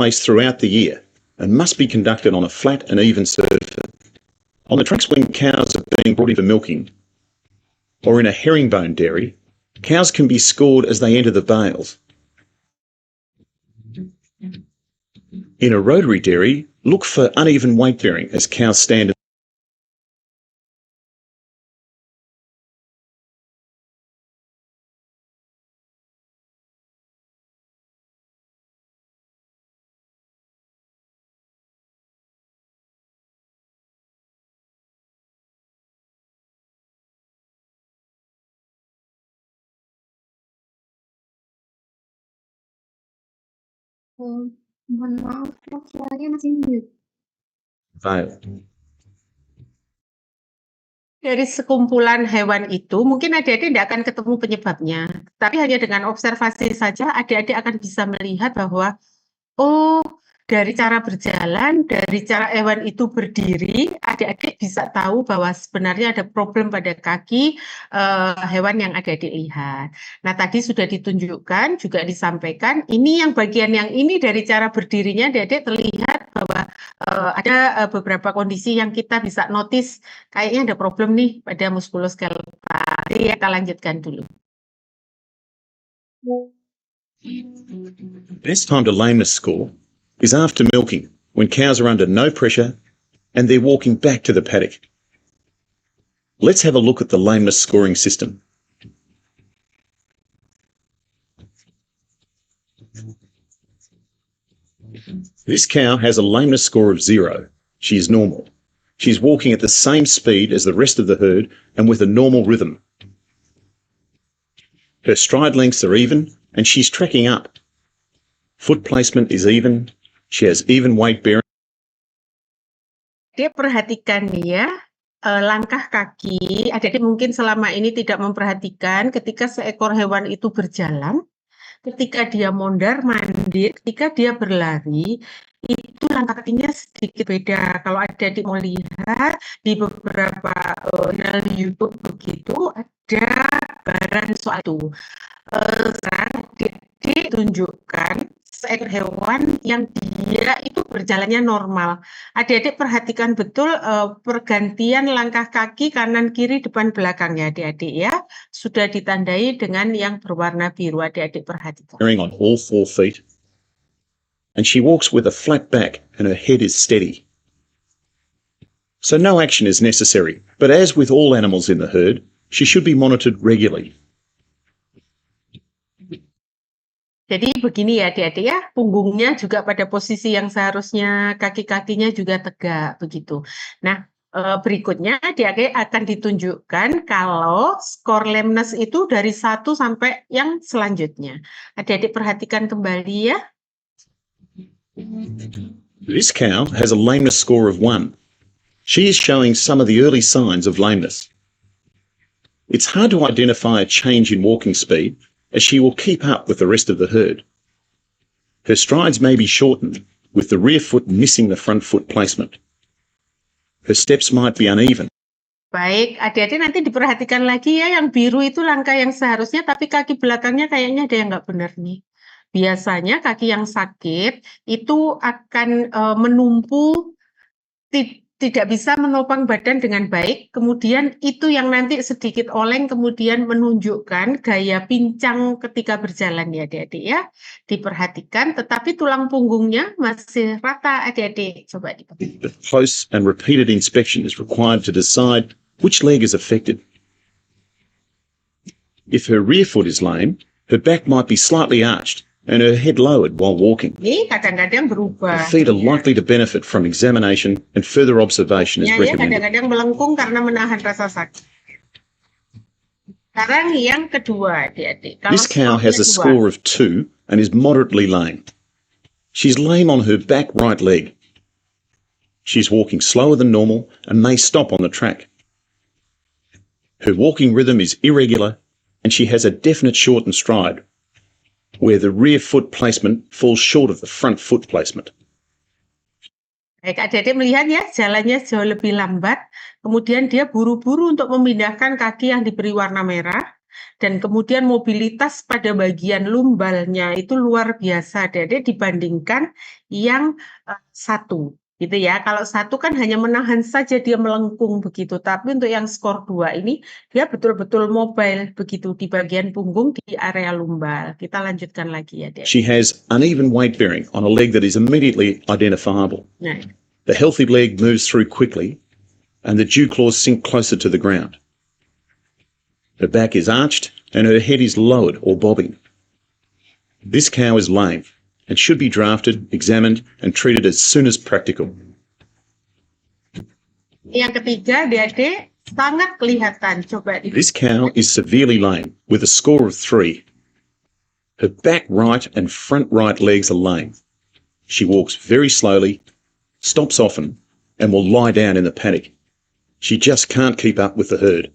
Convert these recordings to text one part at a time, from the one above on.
place throughout the year and must be conducted on a flat and even surface. On the tracks when cows are being brought in for milking, or in a herringbone dairy, cows can be scored as they enter the bales. In a rotary dairy, look for uneven weight bearing as cows stand. Mohon maaf, Prof, suaranya masih mute. Dari sekumpulan hewan itu, mungkin adik-adik tidak akan ketemu penyebabnya. Tapi hanya dengan observasi saja, adik-adik akan bisa melihat bahwa, oh, dari cara berjalan, dari cara hewan itu berdiri, adik-adik bisa tahu bahwa sebenarnya ada problem pada kaki hewan yang adik-adik lihat. Nah, tadi sudah ditunjukkan, juga disampaikan, ini yang bagian yang ini dari cara berdirinya, adik-adik terlihat bahwa ada beberapa kondisi yang kita bisa notice, kayaknya ada problem nih pada muskuloskeletal. Jadi kita lanjutkan dulu. Best time to lameness score is after milking, when cows are under no pressure and they're walking back to the paddock. Let's have a look at the lameness scoring system. This cow has a lameness score of 0. She is normal. She's walking at the same speed as the rest of the herd and with a normal rhythm. Her stride lengths are even and she's tracking up. Foot placement is even. She has even weight bearing. Dia perhatikan nih ya, langkah kaki. Adik-adik mungkin selama ini tidak memperhatikan ketika seekor hewan itu berjalan, ketika dia mondar-mandir, ketika dia berlari, itu langkah kakinya sedikit beda. Kalau adik-adik mau lihat di beberapa channel YouTube begitu, ada gambaran soal itu. Sekarang adik-adik tunjukkan seekor hewan yang dia itu berjalannya normal. Adik-adik perhatikan betul pergantian langkah kaki kanan kiri depan belakangnya adik-adik ya. Sudah ditandai dengan yang berwarna biru, adik-adik perhatikan. On all 4 feet. And she walks with a flat back and her head is steady. So no action is necessary, but as with all animals in the herd, she should be monitored regularly. Jadi begini ya adik-adik ya, punggungnya juga pada posisi yang seharusnya kaki-kakinya juga tegak begitu. Nah, berikutnya adik-adik akan ditunjukkan kalau skor lameness itu dari 1 sampai yang selanjutnya. Adik-adik perhatikan kembali ya. This cow has a lameness score of 1. She is showing some of the early signs of lameness. It's hard to identify a change in walking speed, as she will keep up with the rest of the herd. Her strides may be shortened, with the rear foot missing the front foot placement. Her steps might be uneven. Baik, adik-adik nanti diperhatikan lagi ya, yang biru itu langkah yang seharusnya, tapi kaki belakangnya kayaknya ada yang nggak benar nih. Biasanya kaki yang sakit itu akan menumpu, tidak bisa menopang badan dengan baik, kemudian itu yang nanti sedikit oleng, kemudian menunjukkan gaya pincang ketika berjalan ya adik-adik ya. Diperhatikan, tetapi tulang punggungnya masih rata adik-adik. Coba diperhatikan. Close and repeated inspection is required to decide which leg is affected. If her rear foot is lame, her back might be slightly arched and her head lowered while walking. Ini kadang-kadang berubah. Her feet are likely to benefit from examination and further observation is recommended. Kadang-kadang melengkung karena menahan rasa sakit. Sekarang yang kedua, adik-adik. This cow has a score of 2 and is moderately lame. She's lame on her back right leg. She's walking slower than normal and may stop on the track. Her walking rhythm is irregular and she has a definite shortened stride, where the rear foot placement falls short of the front foot placement. Baik, adik-adik melihat ya, jalannya jauh lebih lambat, kemudian dia buru-buru untuk memindahkan kaki yang diberi warna merah, dan kemudian mobilitas pada bagian lumbalnya itu luar biasa adik-adik dibandingkan yang satu. Gitu ya. Kalau satu kan hanya menahan saja dia melengkung begitu, tapi untuk yang skor 2 ini dia betul-betul mobile begitu di bagian punggung di area lumbal. Kita lanjutkan lagi ya, Dek. She has uneven weight bearing on a leg that is immediately identifiable. Nah, The healthy leg moves through quickly and the dew claws sink closer to the ground. Her back is arched and her head is lowered or bobbing. This cow is lame and should be drafted, examined and treated as soon as practical. yang ketiga, Adik, sangat kelihatan. Coba di This cow is severely lame with a score of 3. Her back right and front right legs are lame. She walks very slowly, stops often and will lie down in the paddock. She just can't keep up with the herd.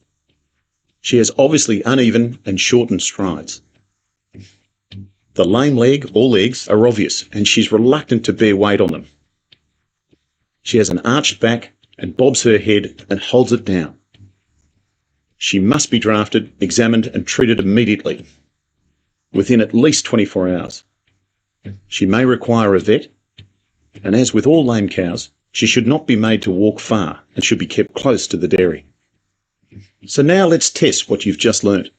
She has obviously uneven and shortened strides. The lame leg or legs are obvious and she's reluctant to bear weight on them. She has an arched back and bobs her head and holds it down. She must be drafted, examined and treated immediately, within at least 24 hours. She may require a vet, and as with all lame cows, she should not be made to walk far and should be kept close to the dairy. So now let's test what you've just learnt.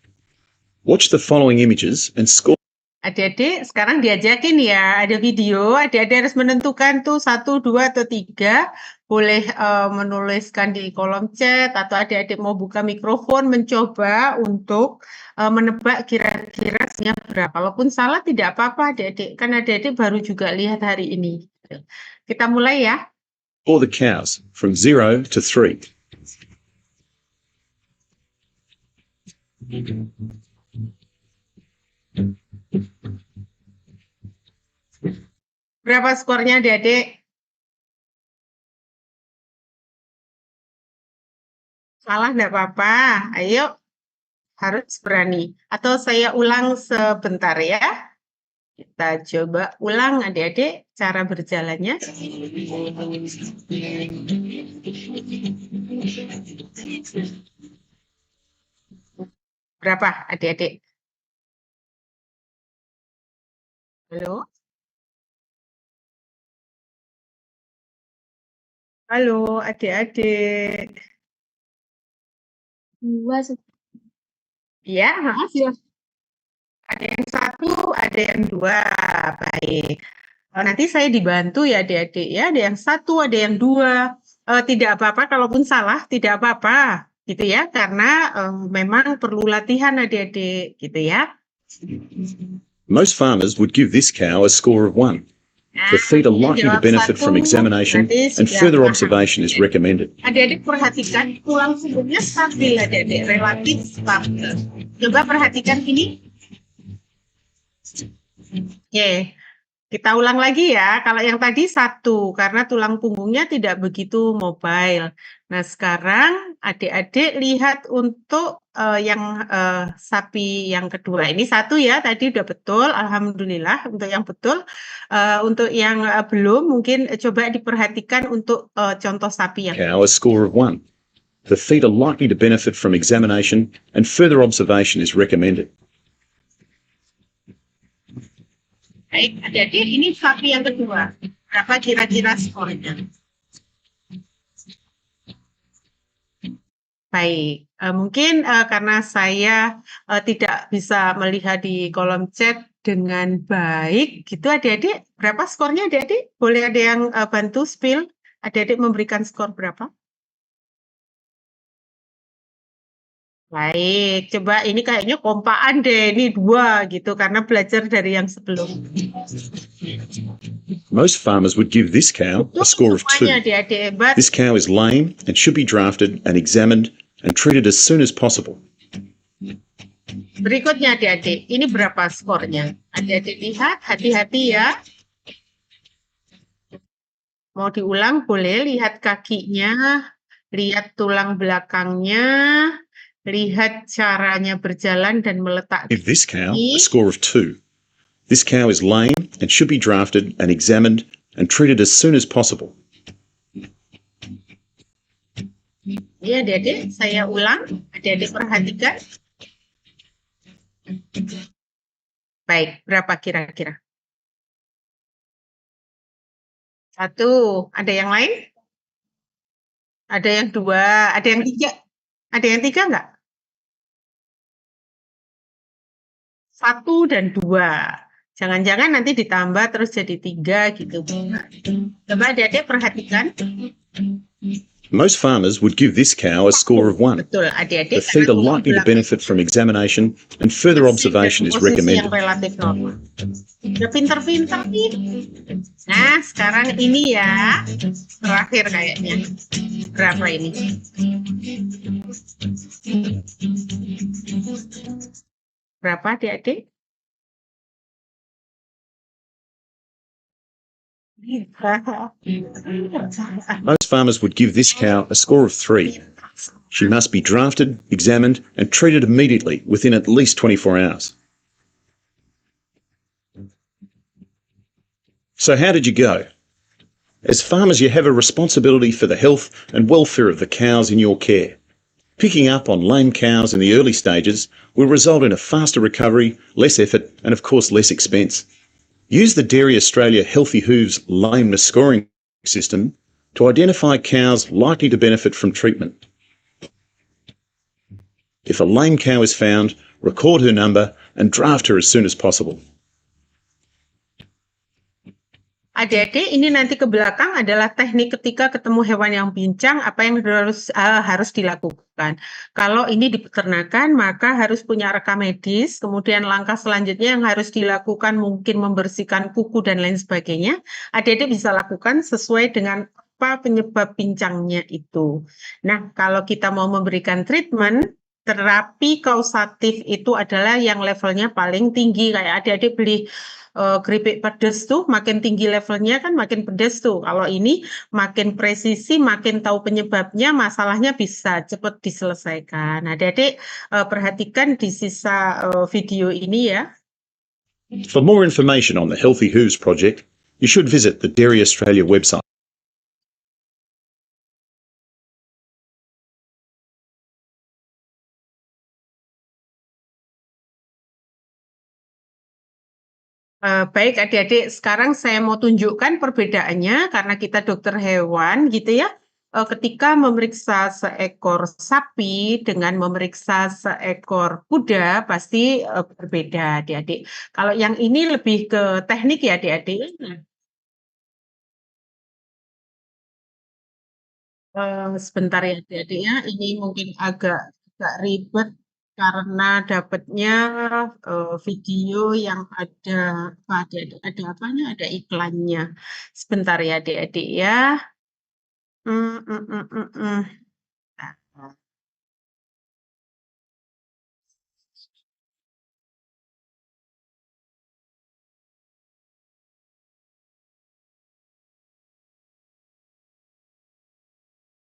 Watch the following images and score. Adik-adik, sekarang diajakin ya, ada video, adik-adik harus menentukan tuh 1, 2, atau 3. Boleh menuliskan di kolom chat, atau adik-adik mau buka mikrofon, mencoba untuk menebak kira-kira hasilnya berapa. Walaupun salah tidak apa-apa adik-adik, kan adik-adik baru juga lihat hari ini. Kita mulai ya. Score the cows from 0 to 3. Berapa skornya adik-adik? Salah enggak apa-apa. Ayo, harus berani. Atau saya ulang sebentar ya. Kita coba ulang adik-adik cara berjalannya. Berapa adik-adik? Halo? Halo adik-adik. 2. Ya, maaf ya. Ada yang 1, ada yang 2. Baik. Nanti saya dibantu ya adik-adik ya. Ada yang 1, ada yang 2. Tidak apa-apa, kalaupun salah tidak apa-apa. Gitu ya, karena memang perlu latihan adik-adik. Gitu ya. Most farmers would give this cow a score of 1. The feet are likely to benefit from examination and further observation is recommended. Adik-adik perhatikan tulang punggungnya stabil adik-adik, relatif stabil. Coba perhatikan ini. Oke, kita ulang lagi ya. Kalau yang tadi 1, karena tulang punggungnya tidak begitu mobile. Nah, sekarang adik-adik lihat untuk yang sapi yang kedua. Ini 1 ya, tadi udah betul, alhamdulillah untuk yang betul. Untuk yang belum, mungkin coba diperhatikan untuk contoh sapi yang Cow a score of 1. The feet are likely to benefit from examination and further observation is recommended. baik. Adik-adik, ini sapi yang kedua. Berapa kira-kira skornya? Baik, mungkin karena saya tidak bisa melihat di kolom chat dengan baik, gitu adik-adik, berapa skornya adik-adik? Boleh ada yang bantu spill? Adik-adik memberikan skor berapa? Baik, coba ini kayaknya kompaan deh, ini 2 gitu, karena belajar dari yang sebelum. Most farmers would give this cow a score of 2. Semuanya adik-adik hebat. This cow is lame and should be drafted and examined and treated as soon as possible. Berikutnya adik-adik, ini berapa skornya? Adik-adik lihat, hati-hati ya. Mau diulang boleh, lihat kakinya, lihat tulang belakangnya, lihat caranya berjalan dan meletak. Give this cow a score of 2. This cow is lame and should be drafted and examined and treated as soon as possible. Ya adik-adik, saya ulang, adik-adik perhatikan. Baik, berapa kira-kira? 1, ada yang lain? Ada yang 2, ada yang 3? Ada yang 3 nggak? 1 dan 2. Jangan-jangan nanti ditambah terus jadi 3 gitu. Coba adik-adik perhatikan. Most farmers would give this cow a score of 1. Betul, adik-adik. The feed are likely to benefit from examination and further observation is Posisi recommended. yang relatif normal. Udah pinter-pinter nih. Nah, sekarang ini ya, terakhir kayaknya. Berapa ini? Berapa adik-adik? Most farmers would give this cow a score of 3. She must be drafted, examined and treated immediately within at least 24 hours. So how did you go? As farmers, you have a responsibility for the health and welfare of the cows in your care. Picking up on lame cows in the early stages will result in a faster recovery, less effort and of course less expense. Use the Dairy Australia Healthy Hooves lameness scoring system to identify cows likely to benefit from treatment. If a lame cow is found, record her number and draft her as soon as possible. Adik-adik, ini nanti ke belakang adalah teknik ketika ketemu hewan yang pincang, apa yang harus dilakukan. Kalau ini di peternakan, maka harus punya rekam medis, kemudian langkah selanjutnya yang harus dilakukan mungkin membersihkan kuku dan lain sebagainya. Adik-adik bisa lakukan sesuai dengan apa penyebab pincangnya itu. Nah, kalau kita mau memberikan treatment, terapi kausatif itu adalah yang levelnya paling tinggi. Kayak adik-adik beli keripik pedas tuh, makin tinggi levelnya kan makin pedas tuh. Kalau ini makin presisi, makin tahu penyebabnya, masalahnya bisa cepat diselesaikan. Adik-adik perhatikan di sisa video ini ya. For more information on the Healthy Hooves project, you should visit the Dairy Australia website. Baik adik-adik, sekarang saya mau tunjukkan perbedaannya karena kita dokter hewan gitu ya. Ketika memeriksa seekor sapi dengan memeriksa seekor kuda pasti berbeda adik-adik. Kalau yang ini lebih ke teknik ya adik-adik. Sebentar ya adik-adik ya, ini mungkin agak ribet karena dapatnya video yang ada ada apanya, ada iklannya. Sebentar ya adik-adik ya. Nah,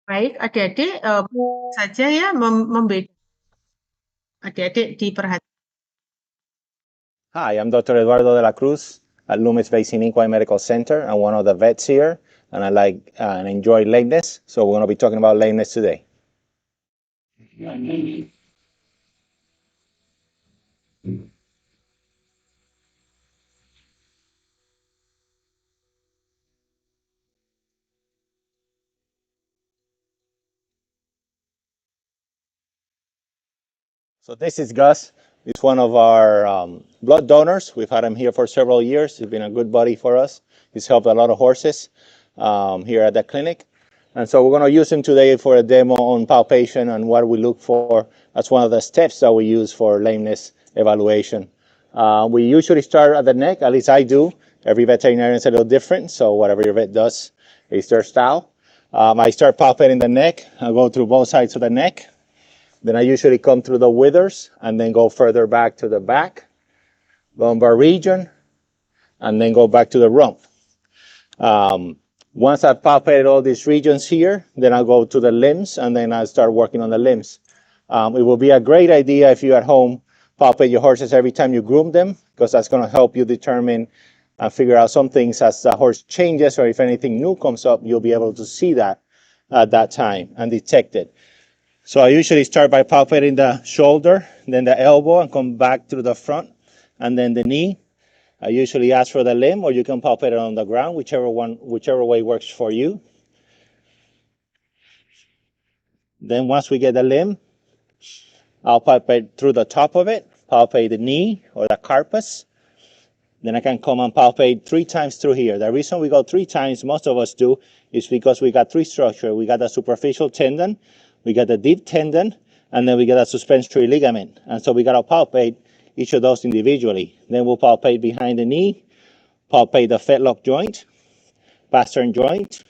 baik adik-adik saja ya membedakan. Adik-adik diperhatikan. Hi, I'm Dr. Eduardo de la Cruz at Loomis Basin Equine Medical Center. I'm one of the vets here, and I like and enjoy lameness. So we're going to be talking about lameness today. So this is Gus. He's one of our blood donors. We've had him here for several years. He's been a good buddy for us. He's helped a lot of horses here at the clinic. And so we're going to use him today for a demo on palpation and what we look for. That's one of the steps that we use for lameness evaluation. We usually start at the neck, at least I do. Every veterinarian is a little different, so whatever your vet does is their style. I start palpating the neck. I go through both sides of the neck. Then I usually come through the withers and then go further back to the back, lumbar region, and then go back to the rump. Once I've palpated all these regions here, then I'll go to the limbs and then I'll start working on the limbs. It will be a great idea if you at home palpate your horses every time you groom them, because that's going to help you determine and figure out some things as the horse changes, or if anything new comes up, you'll be able to see that at that time and detect it. So I usually start by palpating the shoulder, then the elbow, and come back to the front, and then the knee. I usually ask for the limb, or you can palpate it on the ground, whichever way works for you. Then once we get the limb, I'll palpate through the top of it, palpate the knee or the carpus. Then I can come and palpate 3 times through here. The reason we go 3 times, most of us do, is because we got 3 structures. We got the superficial tendon, we got the deep tendon, and then we got a suspensory ligament. And so we got to palpate each of those individually. Then we'll palpate behind the knee, palpate the fetlock joint, pastern joint,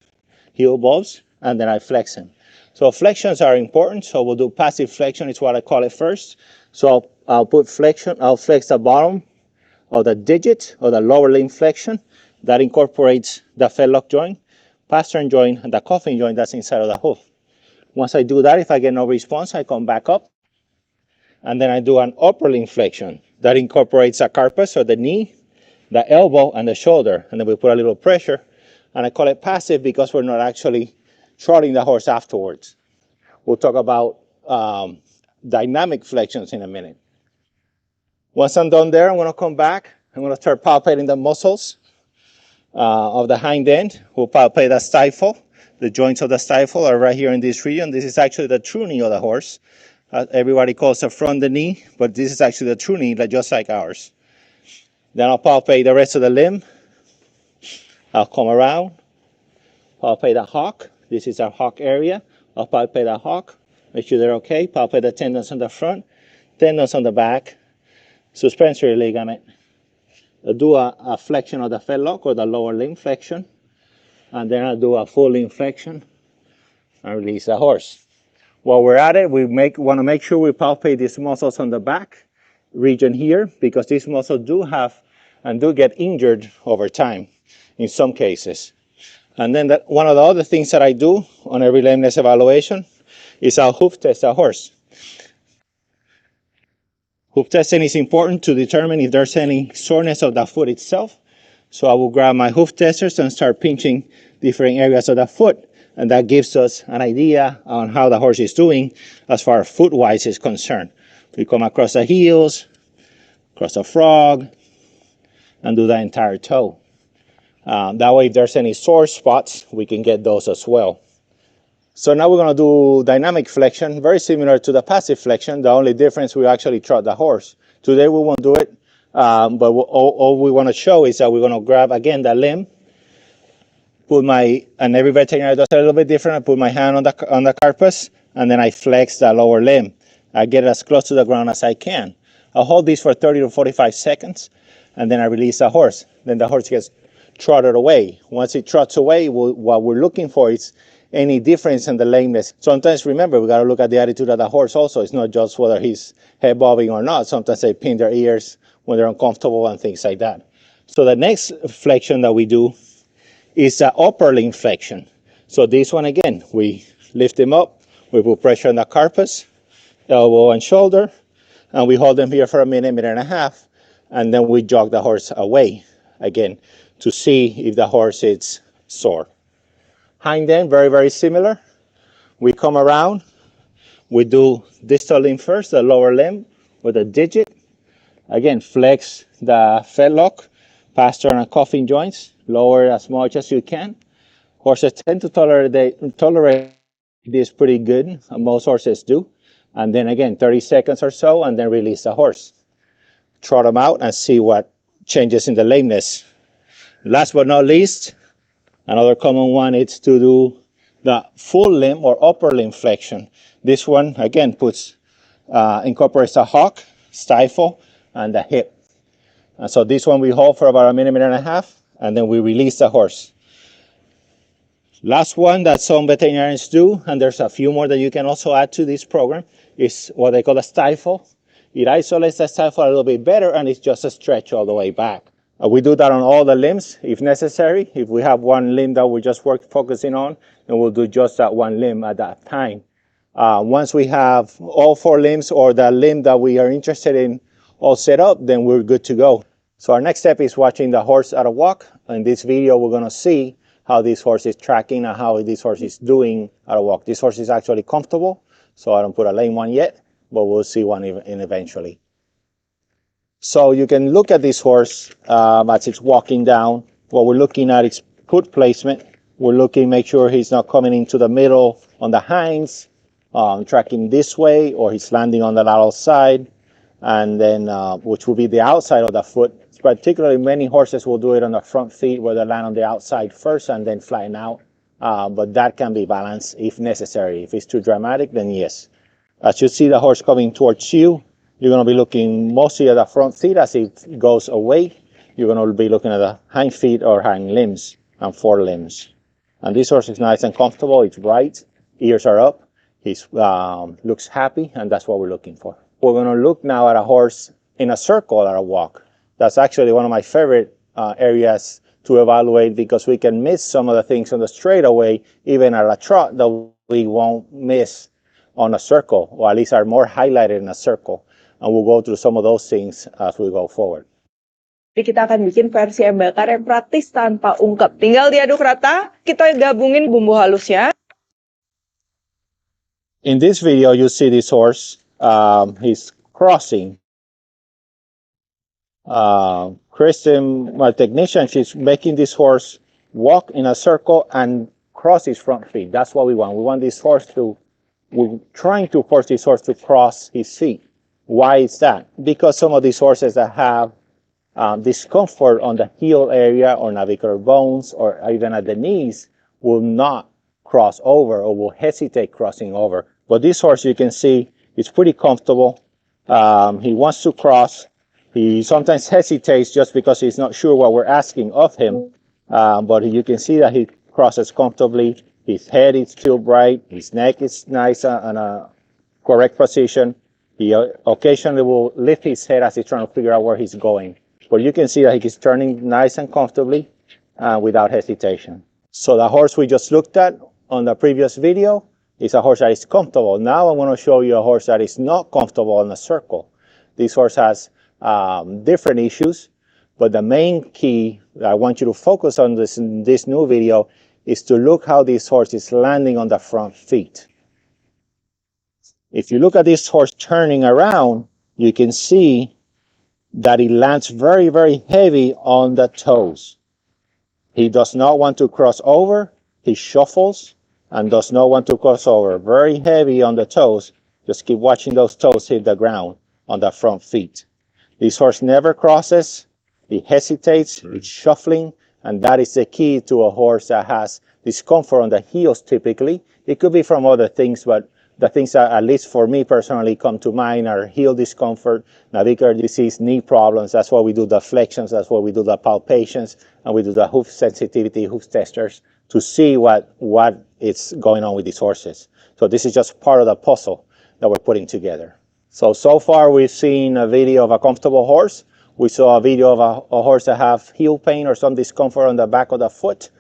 heel bulbs, and then I flex them. So flexions are important. So we'll do passive flexion, is what I call it first. So I'll put flexion, I'll flex the bottom of the digit or the lower limb flexion. That incorporates the fetlock joint, pastern joint, and the coffin joint that's inside of the hoof. Once I do that, if I get no response, I come back up. And then I do an upper limb flexion. That incorporates the carpus or the knee, the elbow, and the shoulder. And then we put a little pressure. And I call it passive because we're not actually trotting the horse afterwards. We'll talk about dynamic flexions in a minute. Once I'm done there, I'm going to come back. I'm going to start palpating the muscles of the hind end. We'll palpate the stifle. The joints of the stifle are right here in this region. This is actually the true knee of the horse. Everybody calls the front the knee, but this is actually the true knee, just like ours. Then I'll palpate the rest of the limb. I'll come around, palpate the hock. This is our hock area. I'll palpate the hock, make sure they're okay. Palpate the tendons on the front, tendons on the back, suspensory ligament. I'll do a flexion of the fetlock or the lower limb flexion, and then I'll do a full limb flexion and release the horse. While we're at it, we want to make sure we palpate these muscles on the back region here, because these muscles do have and do get injured over time in some cases. And then one of the other things that I do on every lameness evaluation is I'll hoof test the horse. Hoof testing is important to determine if there's any soreness of the foot itself. So I will grab my hoof testers and start pinching different areas of the foot. And that gives us an idea on how the horse is doing as far as foot-wise is concerned. We come across the heels, across the frog, and do the entire toe. That way, if there's any sore spots, we can get those as well. So now we're going to do dynamic flexion, very similar to the passive flexion. The only difference, we actually trot the horse. Today we won't do it, but all we want to show is that we're going to grab, again, the limb, and every veterinary does it a little bit different. I put my hand on the carpus, and then I flex the lower limb. I get it as close to the ground as I can. I'll hold this for 30 to 45 seconds, and then I release the horse. Then the horse gets trotted away. Once it trots away, what we're looking for is any difference in the lameness. Sometimes, remember, we got to look at the attitude of the horse also. It's not just whether he's head bobbing or not. Sometimes they pin their ears when they're uncomfortable and things like that. So the next flexion that we do is the upper limb flexion. So this one, again, we lift him up, we put pressure on the carpus, elbow and shoulder, and we hold them here for a minute, minute and a half, and then we jog the horse away again to see if the horse is sore. Hind end, very, very similar. We come around, we do distal limb first, the lower limb with a digit. Again, flex the fetlock, pastern and coffin joints, lower as much as you can. Horses tend to tolerate this pretty good, most horses do. And then again, 30 seconds or so, and then release the horse. Trot them out and see what changes in the lameness. Last but not least, another common one is to do the full limb or upper limb flexion. This one, again, incorporates the hock, stifle, and the hip. And so this one we hold for about a minute, minute and a half, and then we release the horse. Last one that some veterinarians do, and there's a few more that you can also add to this program, is what they call a stifle. It isolates the stifle a little bit better, and it's just a stretch all the way back. We do that on all the limbs if necessary. If we have one limb that we're just focusing on, then we'll do just that one limb at that time. Once we have all 4 limbs or the limb that we are interested in all set up, then we're good to go. So our next step is watching the horse at a walk. In this video, we're going to see how this horse is tracking and how this horse is doing at a walk. This horse is actually comfortable, so I don't put a lame one yet, but we'll see one eventually. So you can look at this horse as it's walking down. What we're looking at is foot placement. We're looking, make sure he's not coming into the middle on the hinds, tracking this way, or he's landing on the lateral side, and then which will be the outside of the foot. Particularly, many horses will do it on the front feet, where they land on the outside first and then flatten out. But that can be balanced if necessary. If it's too dramatic, then yes. As you see the horse coming towards you, you're going to be looking mostly at the front feet as it goes away. You're going to be looking at the hind feet or hind limbs and forelimbs. And this horse is nice and comfortable. It's bright. Ears are up. He looks happy, and that's what we're looking for. We're going to look now at a horse in a circle at a walk. That's actually one of my favorite areas to evaluate, because we can miss some of the things on the straightaway, even at a trot, that we won't miss on a circle, or at least are more highlighted in a circle. And we'll go through some of those things as we go forward. Jadi kita akan bikin versi ayam bakar yang praktis tanpa ungkep. Tinggal diaduk rata, kita gabungin bumbu halusnya. In this video, you see this horse. He's crossing. Kristen, my technician, she's making this horse walk in a circle and cross his front feet. That's what we want. We want this horse to, we're trying to force this horse to cross his feet. Why is that? Because some of these horses that have discomfort on the heel area or navicular bones or even at the knees will not cross over or will hesitate crossing over. But this horse, you can see, is pretty comfortable. He wants to cross. He sometimes hesitates just because he's not sure what we're asking of him. But you can see that he crosses comfortably. His head is still bright. His neck is nice and a correct position. He occasionally will lift his head as he's trying to figure out where he's going. But you can see that he's turning nice and comfortably without hesitation. So the horse we just looked at on the previous video is a horse that is comfortable. Now I'm going to show you a horse that is not comfortable in a circle. This horse has different issues, but the main key that I want you to focus on in this new video is to look how this horse is landing on the front feet. If you look at this horse turning around, you can see that he lands very, very heavy on the toes. He does not want to cross over. He shuffles and does not want to cross over. Very heavy on the toes. Just keep watching those toes hit the ground on the front feet. This horse never crosses. He hesitates. He's shuffling. And that is the key to a horse that has discomfort on the heels typically. It could be from other things, but the things that, at least for me personally, come to mind are heel discomfort, navicular disease, knee problems. That's why we do the flexions. That's why we do the palpations. And we do the hoof sensitivity, hoof testers to see what is going on with these horses. So this is just part of the puzzle that we're putting together. So far we've seen a video of a comfortable horse. We saw a video of a horse that have heel pain or some discomfort on the back of the foot,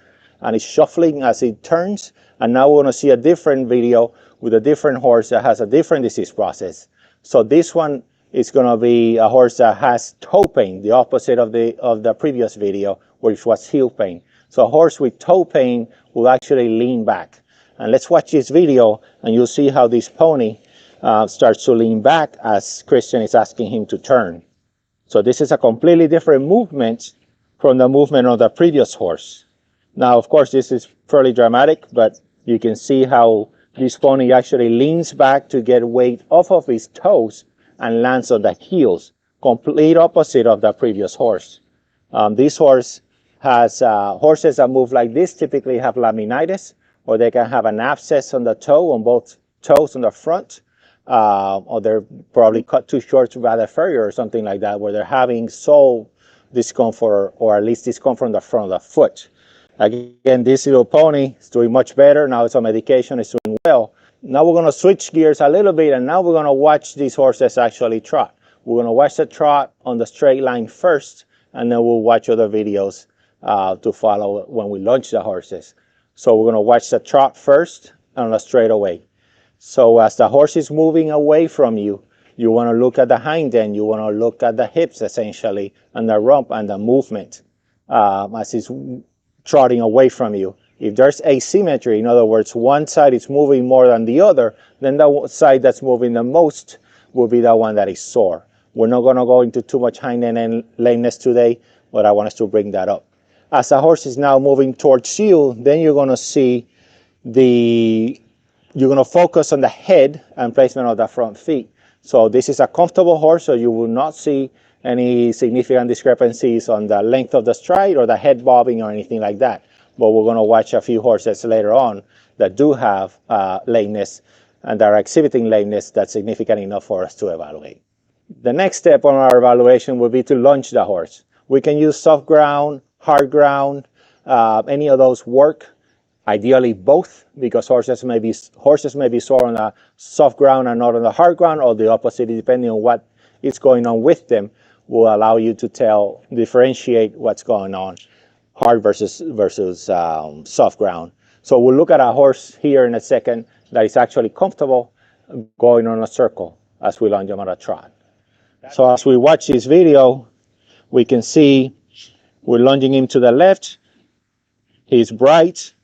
and it's shuffling as it turns. And now we're going to see a different video with a different horse that has a different disease process. So this one is going to be a horse that has toe pain, the opposite of the previous video, which was heel pain. So a horse with toe pain will actually lean back. And let's watch this video, and you'll see how this pony starts to lean back as Christian is asking him to turn. So this is a completely different movement from the movement of the previous horse. Now, of course, this is fairly dramatic, but you can see how this pony actually leans back to get weight off of his toes and lands on the heels, complete opposite of the previous horse. This horse has, horses that move like this typically have laminitis, or they can have an abscess on the toe, on both toes on the front, or they're probably cut too short by the farrier or something like that, where they're having sole discomfort, or at least discomfort on the front of the foot. Again, this little pony is doing much better. Now it's on medication, it's doing well. Now we're going to switch gears a little bit, and now we're going to watch these horses actually trot. We're going to watch the trot on the straight line first, and then we'll watch other videos to follow when we launch the horses. So we're going to watch the trot first on the straightaway. So as the horse is moving away from you, you want to look at the hind end, you want to look at the hips essentially, and the rump and the movement as he's trotting away from you. If there's asymmetry, in other words, one side is moving more than the other, then the side that's moving the most will be the one that is sore. We're not going to go into too much hind end lameness today, but I want us to bring that up. As a horse is now moving towards you, then you're going to see you're going to focus on the head and placement of the front feet. So this is a comfortable horse, so you will not see any significant discrepancies on the length of the stride or the head bobbing or anything like that. But we're going to watch a few horses later on that do have lameness and are exhibiting lameness that's significant enough for us to evaluate. The next step on our evaluation would be to lunge the horse. We can use soft ground, hard ground, any of those work. Ideally both, because horses may be sore on the soft ground and not on the hard ground, or the opposite, depending on what is going on with them, will allow you to differentiate what's going on, hard versus soft ground. So we'll look at a horse here in a second that is actually comfortable going on a circle as we lunge him on a trot. So as we watch this video, we can see we're lunging him to the left. He's bright,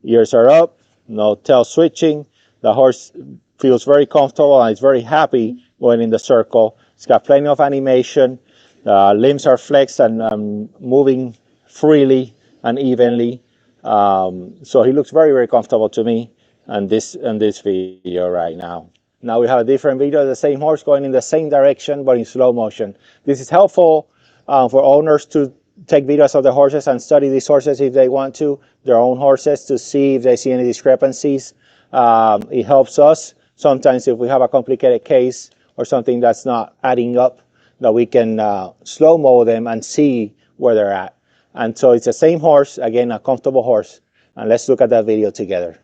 ears are up, no tail switching. The horse feels very comfortable and is very happy going in the circle. It's got plenty of animation. Limbs are flexed and moving freely and evenly. So he looks very, very comfortable to me in this video right now. Now we have a different video of the same horse going in the same direction but in slow motion. This is helpful for owners to take videos of the horses and study these horses if they want to, their own horses, to see if they see any discrepancies. It helps us sometimes if we have a complicated case or something that's not adding up, that we can slow-mo them and see where they're at. And so it's the same horse, again, a comfortable horse. And let's look at that video together.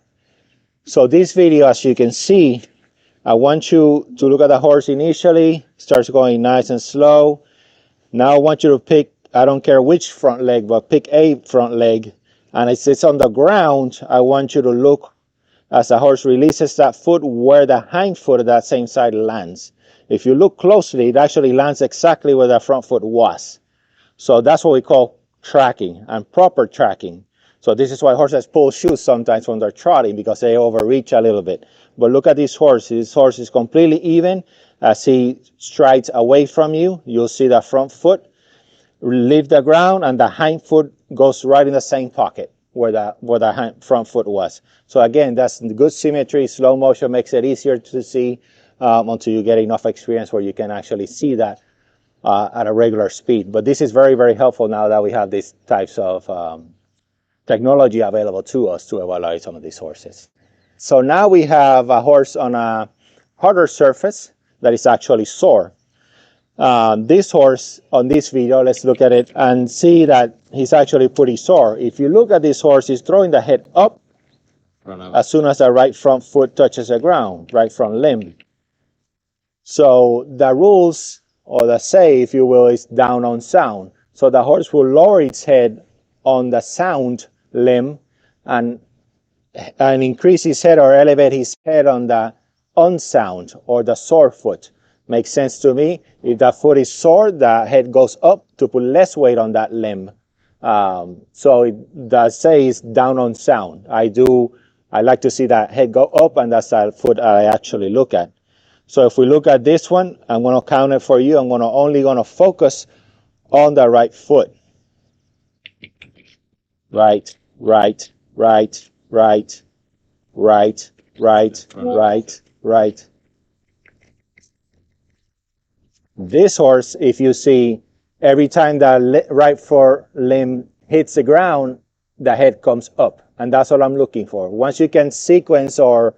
So this video, as you can see, I want you to look at the horse initially, starts going nice and slow. Now I want you to pick, I don't care which front leg, but pick a front leg. And as it's on the ground, I want you to look as the horse releases that foot where the hind foot of that same side lands. If you look closely, it actually lands exactly where the front foot was. So that's what we call tracking and proper tracking. So this is why horses pull shoes sometimes when they're trotting, because they overreach a little bit. But look at this horse. This horse is completely even. As he strides away from you, you'll see the front foot leave the ground and the hind foot goes right in the same pocket where the front foot was. So again, that's good symmetry. Slow motion makes it easier to see until you get enough experience where you can actually see that at a regular speed. But this is very, very helpful now that we have these types of technology available to us to evaluate some of these horses. So now we have a horse on a harder surface that is actually sore. This horse on this video, let's look at it and see that he's actually pretty sore. If you look at this horse, he's throwing the head up as soon as the right front foot touches the ground, right front limb. So the rules, or the say, if you will, is down on sound. So the horse will lower its head on the sound limb and increase his head or elevate his head on the unsound or the sore foot. Makes sense to me. If the foot is sore, the head goes up to put less weight on that limb. So the say is down on sound. I like to see that head go up, and that's the foot I actually look at. So if we look at this one, I'm going to count it for you. I'm only going to focus on the right foot. Right, right, right, right, right, right, right, right. This horse, if you see, every time the right forelimb hits the ground, the head comes up. And that's what I'm looking for. Once you can sequence or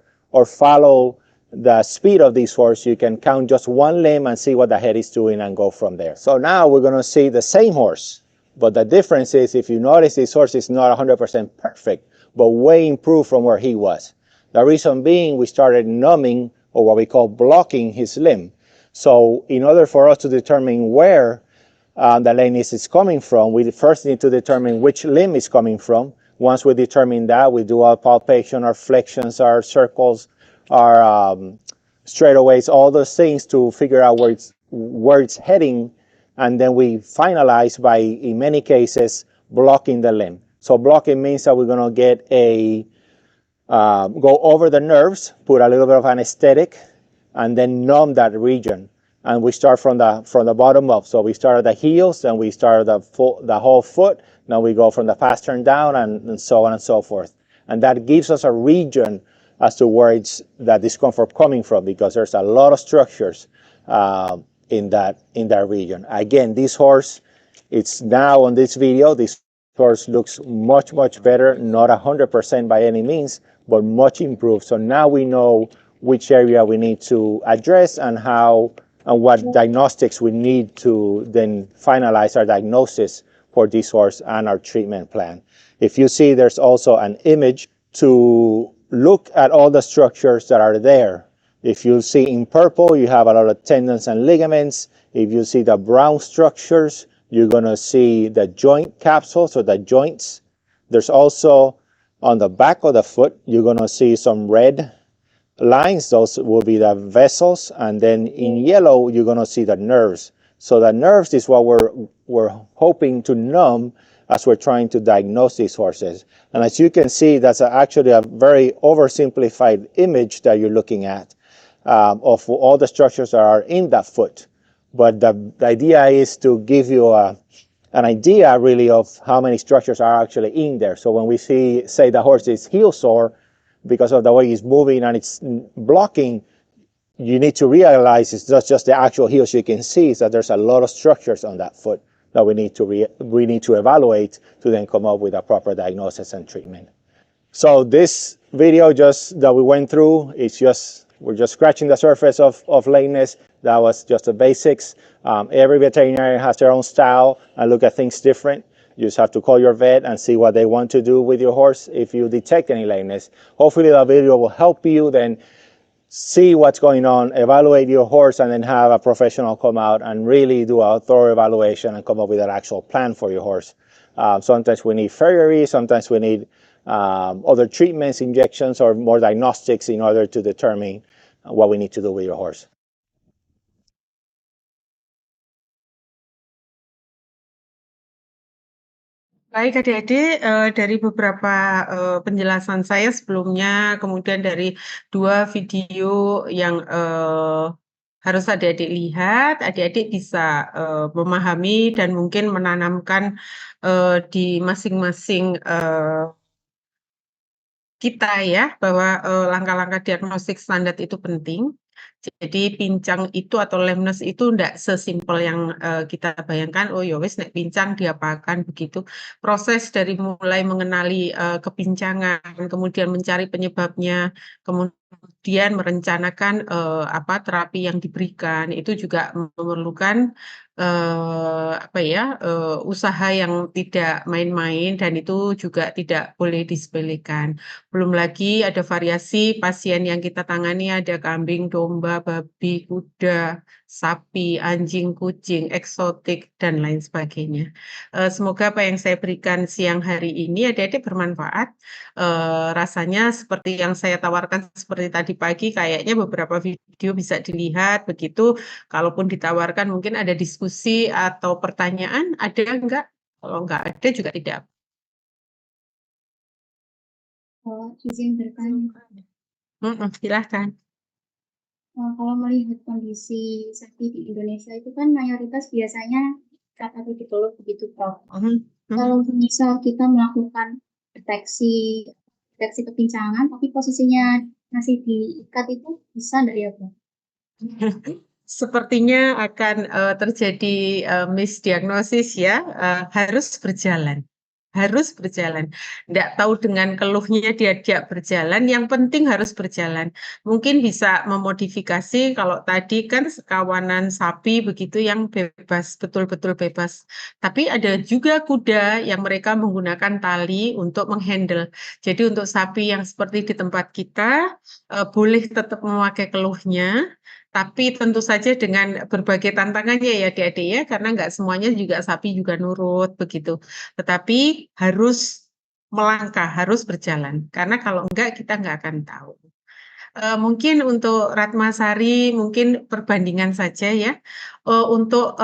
follow the speed of this horse, you can count just one limb and see what the head is doing and go from there. So now we're going to see the same horse. But the difference is, if you notice, this horse is not 100% perfect, but way improved from where he was. The reason being, we started numbing, or what we call blocking, his limb. So in order for us to determine where the lameness is coming from, we first need to determine which limb is coming from. Once we determine that, we do our palpation, our flexions, our circles, our straightaways, all those things to figure out where it's heading. And then we finalize by, in many cases, blocking the limb. So blocking means that we're going to get a go over the nerves, put a little bit of anesthetic, and then numb that region. And we start from the bottom up. So we start at the heels, then we start the whole foot. Now we go from the pastern down, and so on and so forth. And that gives us a region as to where it's that discomfort coming from, because there's a lot of structures in that region. Again, this horse, it's now on this video. This horse looks much better, not 100% by any means, but much improved. So now we know which area we need to address and how and what diagnostics we need to then finalize our diagnosis for this horse and our treatment plan. If you see, there's also an image to look at all the structures that are there. If you see in purple, you have a lot of tendons and ligaments. If you see the brown structures, you're going to see the joint capsules or the joints. There's also on the back of the foot, you're going to see some red lines. Those will be the vessels, and then in yellow you're going to see the nerves. So the nerves is what we're hoping to numb as we're trying to diagnose these horses. And as you can see, that's actually a very oversimplified image that you're looking at of all the structures that are in that foot. But the idea is to give you an idea really of how many structures are actually in there. So when we say the horse is heel sore, because of the way he's moving and it's blocking, you need to realize it's not just the actual heels you can see, is that there's a lot of structures on that foot that we need to evaluate to then come up with a proper diagnosis and treatment. So this video that we went through, we're just scratching the surface of lameness. That was just the basics. Every veterinarian has their own style and look at things different. You just have to call your vet and see what they want to do with your horse if you detect any lameness. Hopefully that video will help you then see what's going on, evaluate your horse, and then have a professional come out and really do a thorough evaluation and come up with an actual plan for your horse. Sometimes we need farriery, sometimes we need other treatments, injections, or more diagnostics in order to determine what we need to do with your horse. Baik adik-adik, dari beberapa penjelasan saya sebelumnya, kemudian dari 2 video yang harus adik-adik lihat, adik-adik bisa memahami dan mungkin menanamkan di masing-masing kita ya, bahwa langkah-langkah diagnostik standar itu penting. Jadi pincang itu atau lameness itu tidak sesimpel yang kita bayangkan, oh ya wis nek pincang diapakan begitu. Proses dari mulai mengenali kepincangan, kemudian mencari penyebabnya, kemudian merencanakan terapi yang diberikan, itu juga memerlukan usaha yang tidak main-main, dan itu juga tidak boleh disepelekan. Belum lagi ada variasi pasien yang kita tangani, ada kambing, domba, babi, kuda, sapi, anjing, kucing, eksotik, dan lain sebagainya. Semoga apa yang saya berikan siang hari ini adik-adik bermanfaat. Rasanya seperti yang saya tawarkan seperti tadi pagi, kayaknya beberapa video bisa dilihat begitu. Kalaupun ditawarkan mungkin ada diskusi atau pertanyaan, ada enggak? Kalau enggak ada juga tidak. Izin bertanya. Silahkan. Kalau melihat kondisi sapi di Indonesia itu kan mayoritas biasanya kata titik telur begitu, Prof. Kalau misal kita melakukan deteksi kepincangan, tapi posisinya masih diikat, itu bisa nggak ya, Prof? Sepertinya akan terjadi misdiagnosis ya, harus berjalan. Nggak tahu dengan keluhnya diajak berjalan, yang penting harus berjalan. Mungkin bisa memodifikasi, kalau tadi kan sekawanan sapi begitu yang bebas, betul-betul bebas. Tapi ada juga kuda yang mereka menggunakan tali untuk menghandle. Jadi untuk sapi yang seperti di tempat kita, boleh tetap memakai keluhnya, tapi tentu saja dengan berbagai tantangannya ya adik-adik ya, karena nggak semuanya juga sapi juga nurut begitu. Tetapi harus melangkah, harus berjalan. Karena kalau enggak kita nggak akan tahu. Mungkin untuk Ratmasari mungkin perbandingan saja ya. Untuk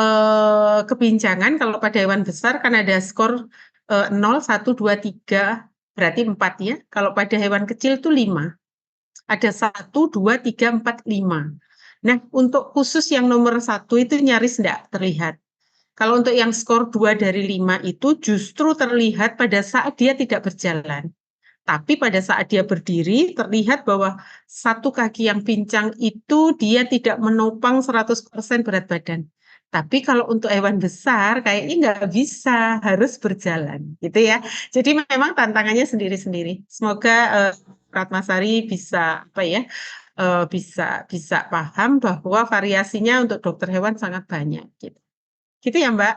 kepincangan kalau pada hewan besar kan ada skor 0, 1, 2, 3, berarti 4 ya. Kalau pada hewan kecil itu 5. Ada 1, 2, 3, 4, 5. Nah, untuk khusus yang nomor 1 itu nyaris tidak terlihat. Kalau untuk yang skor 2 dari 5 itu justru terlihat pada saat dia tidak berjalan. Tapi pada saat dia berdiri, terlihat bahwa satu kaki yang pincang itu dia tidak menopang 100% berat badan. Tapi kalau untuk hewan besar, kayaknya nggak bisa, harus berjalan, gitu ya. Jadi memang tantangannya sendiri-sendiri. Semoga Ratmasari bisa apa ya, bisa paham bahwa variasinya untuk dokter hewan sangat banyak. Gitu, gitu ya Mbak.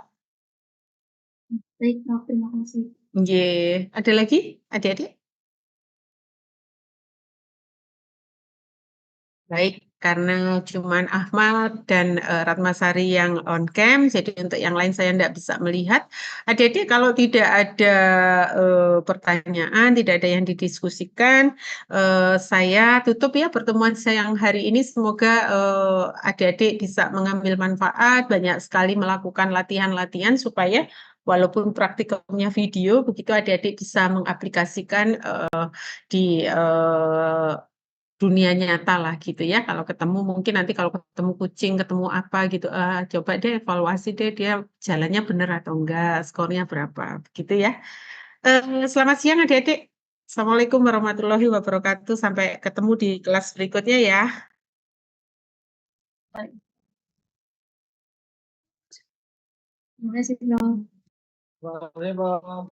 Baik, Prof. Terima kasih. Nggih. Ada lagi, adik-adik? Baik, karena cuman Ahmad dan Ratmasari yang on cam, jadi untuk yang lain saya tidak bisa melihat. Adik-adik kalau tidak ada pertanyaan, tidak ada yang didiskusikan, saya tutup ya pertemuan saya yang hari ini. Semoga adik-adik bisa mengambil manfaat, banyak sekali melakukan latihan-latihan supaya walaupun praktikumnya video, begitu adik-adik bisa mengaplikasikan di dunia nyata lah gitu ya. Kalau ketemu mungkin nanti kalau ketemu kucing, ketemu apa gitu, coba deh evaluasi deh dia jalannya benar atau enggak, skornya berapa, gitu ya. Selamat siang adik-adik. Assalamualaikum warahmatullahi wabarakatuh. Sampai ketemu di kelas berikutnya ya. Terima kasih, Prof.